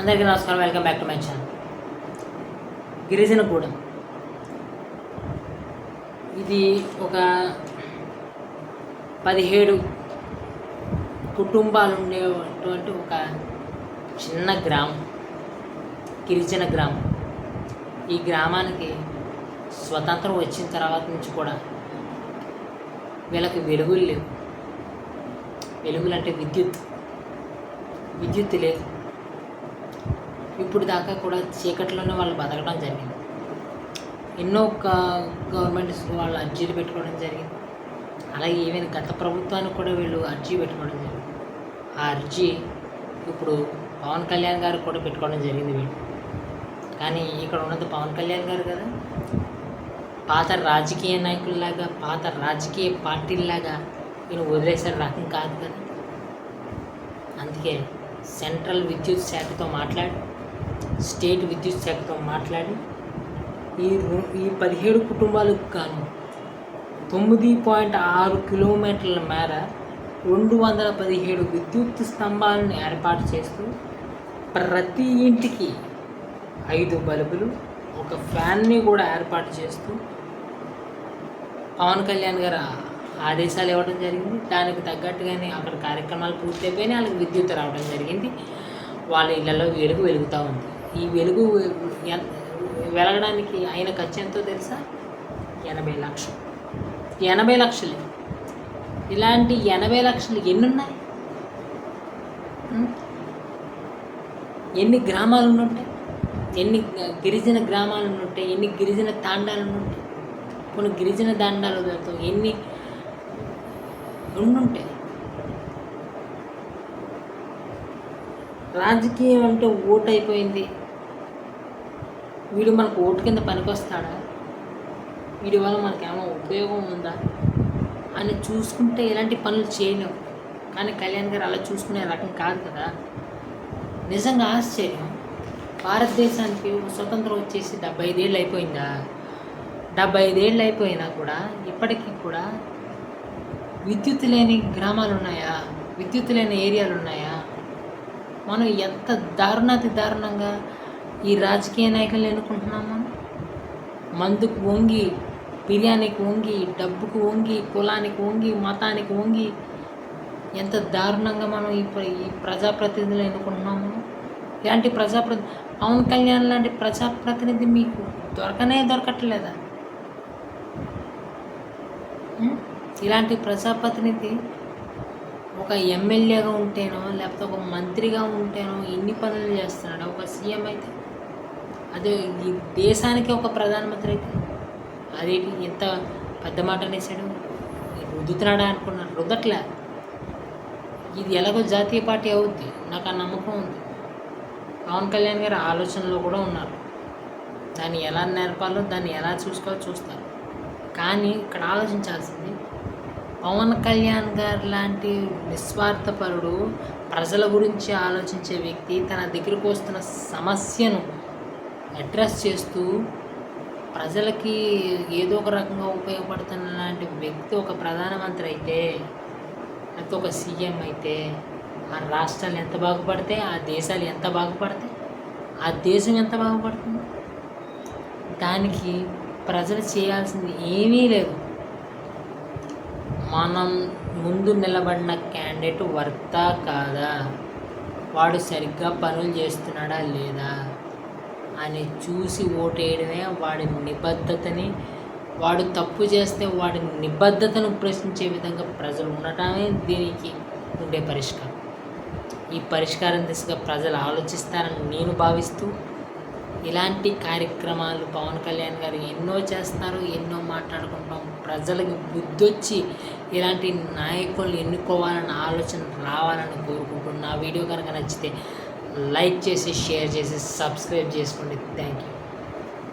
అందరికీ నమస్కారం. Welcome back to my channel. గిరిజనగూడెం ఇది ఒక 17 కుటుంబాలు ఉండేటువంటి ఒక చిన్న గ్రామం, గిరిజన గ్రామం. ఈ గ్రామానికి స్వతంత్రం వచ్చిన తర్వాత నుంచి కూడా వీళ్ళకి వెలుగులు లేవు. వెలుగులు అంటే విద్యుత్ లేదు. ఇప్పుడు దాకా కూడా చీకట్లోనే వాళ్ళు బతకడం జరిగింది. ఎన్నో గవర్నమెంట్స్ వాళ్ళు అర్జీలు పెట్టుకోవడం జరిగింది. అలాగే ఈవెన్ గత ప్రభుత్వానికి కూడా వీళ్ళు అర్జీ పెట్టుకోవడం జరిగింది. ఆ అర్జీ ఇప్పుడు పవన్ కళ్యాణ్ గారు కూడా పెట్టుకోవడం జరిగింది వీళ్ళు. కానీ ఇక్కడ ఉన్నది పవన్ కళ్యాణ్ గారు కదా, పాత రాజకీయ నాయకుల్లాగా, పాత రాజకీయ పార్టీల్లాగా వీళ్ళు వదిలేసే రకం కాదు కదా. అందుకే సెంట్రల్ విద్యుత్ శాఖతో మాట్లాడి, స్టేట్ విద్యుత్ శాఖతో మాట్లాడి ఈ 17 కుటుంబాలకు గాను 9.6 కిలోమీటర్ల మేర 217 విద్యుత్ స్తంభాలను ఏర్పాటు చేస్తూ ప్రతి ఇంటికి 5 బల్బులు, ఒక ఫ్యాన్ని కూడా ఏర్పాటు చేస్తూ పవన్ కళ్యాణ్ గారు ఆదేశాలు ఇవ్వడం జరిగింది. దానికి తగ్గట్టుగానే అక్కడ కార్యక్రమాలు పూర్తయిపోయినాయి. వాళ్ళకి విద్యుత్ రావడం జరిగింది. వాళ్ళ ఇళ్లలో వెలుగు వెలుగుతూ ఉంది. ఈ వెలుగు వెలగడానికి అయిన ఖర్చు ఎంతో తెలుసా? 80 లక్షలు. 80 లక్షలు. ఇలాంటి 80 లక్షలు ఎన్ని ఉన్నాయి? ఎన్ని గ్రామాలు ఉండుంటాయి? ఎన్ని గిరిజన గ్రామాలు ఉండుంటాయి? ఎన్ని గిరిజన తాండాలు ఉండుంటాయి? కొన్ని గిరిజన తాండాలతో ఎన్ని ఉండుంటాయి? రాజకీయం అంటే ఓటు అయిపోయింది, వీడు మనకు ఓటు కింద పనికొస్తాడా, వీడి వల్ల మనకేమో ఉపయోగం ఉందా అని చూసుకుంటే ఇలాంటి పనులు చేయలేము. కానీ కళ్యాణ్ గారు అలా చూసుకునే రకం కాదు కదా. నిజంగా ఆశ్చర్యం. భారతదేశానికి స్వతంత్రం వచ్చేసి 75 ఏళ్ళు అయిపోయిందా? 75 ఏళ్ళు అయిపోయినా కూడా ఇప్పటికీ కూడా విద్యుత్ లేని గ్రామాలు ఉన్నాయా? విద్యుత్ లేని ఏరియాలు ఉన్నాయా? మనం ఎంత దారుణంగా ఈ రాజకీయ నాయకులను ఎన్నుకుంటున్నాం. మనం మందుకు వంగి, బిర్యానీకి వంగి, డబ్బుకు వంగి, కులానికి వంగి, మతానికి వంగి ఎంత దారుణంగా మనం ఈ ప్రజాప్రతినిధులు ఎన్నుకుంటున్నాము. ఇలాంటి పవన్ కళ్యాణ్ లాంటి ప్రజాప్రతినిధి మీకు దొరకట్లేదా? ఇలాంటి ప్రజాప్రతినిధి ఒక ఎమ్మెల్యేగా ఉంటేనో లేకపోతే ఒక మంత్రిగా ఉంటేనో ఎన్ని పనులు చేస్తున్నాడు. ఒక సీఎం అయితే, అదే ఈ దేశానికి ఒక ప్రధానమంత్రి అయితే అదేంటి ఎంత పెద్ద మాట అనేసాడు. రుద్దుతున్నాడా అనుకున్నారు, రుద్దట్లే. ఇది ఎలాగో జాతీయ పార్టీ అవుద్ది, నాకు ఆ నమ్మకం ఉంది. పవన్ కళ్యాణ్ గారి ఆలోచనలో కూడా ఉన్నారు. దాన్ని ఎలా నేర్పాలో, దాన్ని ఎలా చూసుకోవాలో చూస్తారు. కానీ ఇక్కడ ఆలోచించాల్సింది, పవన్ కళ్యాణ్ గారు లాంటి నిస్వార్థపరుడు, ప్రజల గురించి ఆలోచించే వ్యక్తి తన దగ్గరకు వస్తున్న సమస్యను అడ్రస్ చేస్తూ ప్రజలకి ఏదో ఒక రకంగా ఉపయోగపడుతున్న లాంటి వ్యక్తి ఒక ప్రధానమంత్రి అయితే, లేకపోతే ఒక సీఎం అయితే, ఆ రాష్ట్రాలు ఎంత బాగుపడితే, ఆ దేశాలు ఎంత బాగుపడతాయి, ఆ దేశం ఎంత బాగుపడుతుంది. దానికి ప్రజలు చేయాల్సింది ఏమీ లేదు. మనం ముందు నిలబడిన క్యాండిడేట్ వర్తా కాదా, వాడు సరిగ్గా పనులు చేస్తున్నాడా లేదా అని చూసి ఓటేయడమే. వాడి నిబద్ధతని, వాడు తప్పు చేస్తే వాడి నిబద్ధతను ప్రశ్నించే విధంగా ప్రజలు ఉండటమే దీనికి ఉండే పరిష్కారం. ఈ పరిష్కారం దిశగా ప్రజలు ఆలోచిస్తారని నేను భావిస్తూ, ఇలాంటి కార్యక్రమాలు పవన్ కళ్యాణ్ గారు ఎన్నో చేస్తారు, ఎన్నో మాట్లాడుకుంటాం. ప్రజలకు బుద్ధొచ్చి ఇలాంటి నాయకులను ఎన్నుకోవాలన్న ఆలోచన రావాలని కోరుకుంటున్నా. వీడియో కనుక నచ్చితే లైక్ చేసి, షేర్ చేసి, సబ్స్క్రైబ్ చేసుకోండి. Thank you.